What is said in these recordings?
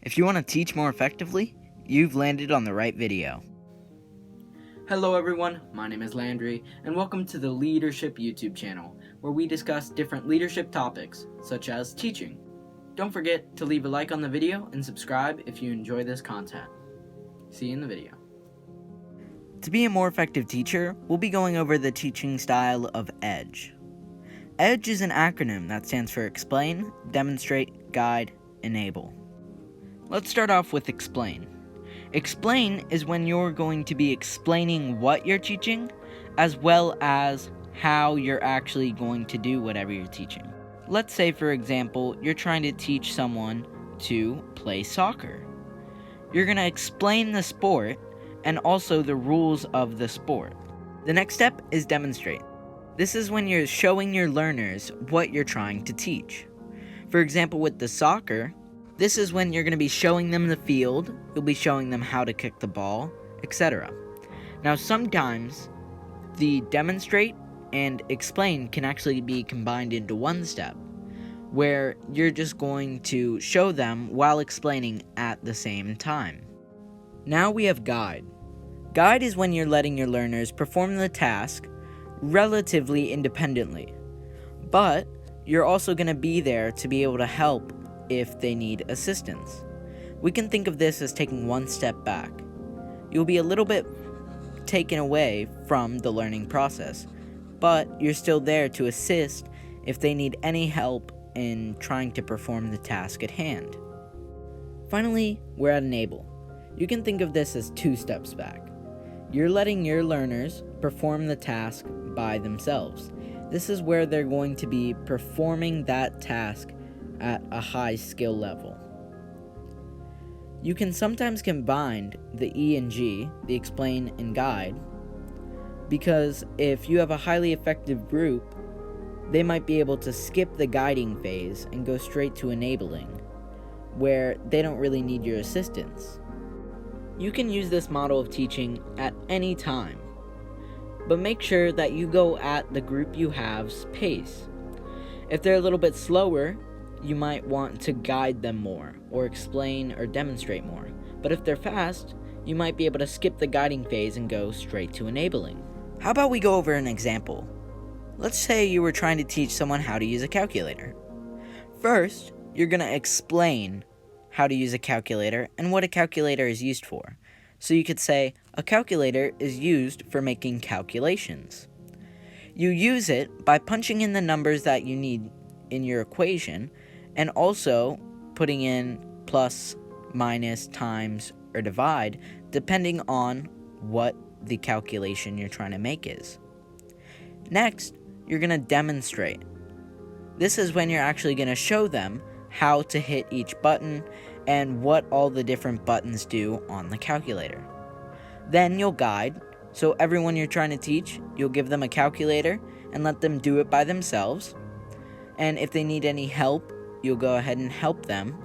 If you want to teach more effectively, you've landed on the right video. Hello everyone, my name is Landry, and welcome to the Leadership YouTube channel, where we discuss different leadership topics, such as teaching. Don't forget to leave a like on the video and subscribe if you enjoy this content. See you in the video. To be a more effective teacher, we'll be going over the teaching style of EDGE. EDGE is an acronym that stands for Explain, Demonstrate, Guide, Enable. Let's start off with Explain. Explain is when you're going to be explaining what you're teaching, as well as how you're actually going to do whatever you're teaching. Let's say, for example, you're trying to teach someone to play soccer. You're going to explain the sport and also the rules of the sport. The next step is Demonstrate. This is when you're showing your learners what you're trying to teach. For example, with the soccer, this is when you're going to be showing them the field, you'll be showing them how to kick the ball, etc. Now, sometimes the Demonstrate and Explain can actually be combined into one step, where you're just going to show them while explaining at the same time. Now we have Guide. Guide is when you're letting your learners perform the task relatively independently, but you're also going to be there to be able to help if they need assistance. We can think of this as taking one step back. You'll be a little bit taken away from the learning process, but you're still there to assist if they need any help in trying to perform the task at hand. Finally, we're at Enable. You can think of this as 2 steps back. You're letting your learners perform the task by themselves. This is where they're going to be performing that task at a high skill level. You can sometimes combine the E and G, the Explain and Guide, because if you have a highly effective group, they might be able to skip the guiding phase and go straight to enabling, where they don't really need your assistance. You can use this model of teaching at any time, but make sure that you go at the group you have's pace. If they're a little bit slower, you might want to guide them more, or explain or demonstrate more. But if they're fast, you might be able to skip the guiding phase and go straight to enabling. How about we go over an example? Let's say you were trying to teach someone how to use a calculator. First, you're going to explain how to use a calculator and what a calculator is used for. So you could say, a calculator is used for making calculations. You use it by punching in the numbers that you need in your equation, and also putting in plus, minus, times, or divide, depending on what the calculation you're trying to make is. Next, you're going to demonstrate. This is when you're actually going to show them how to hit each button and what all the different buttons do on the calculator. Then you'll guide, so everyone you're trying to teach, you'll give them a calculator and let them do it by themselves. And if they need any help, you'll go ahead and help them.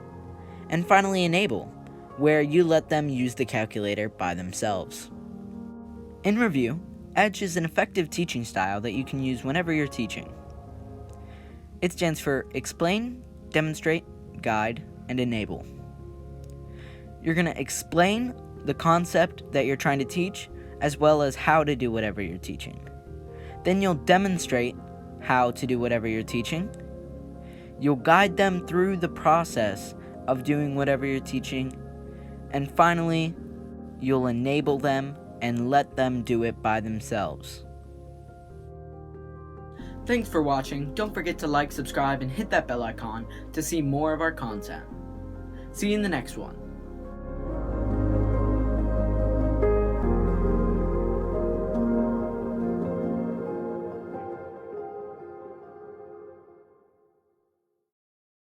And finally, Enable, where you let them use the calculator by themselves. In review, EDGE is an effective teaching style that you can use whenever you're teaching. It stands for Explain, Demonstrate, Guide, and Enable. You're going to explain the concept that you're trying to teach, as well as how to do whatever you're teaching. Then you'll demonstrate how to do whatever you're teaching. You'll guide them through the process of doing whatever you're teaching. And finally, you'll enable them and let them do it by themselves. Thanks for watching. Don't forget to like, subscribe, and hit that bell icon to see more of our content. See you in the next one.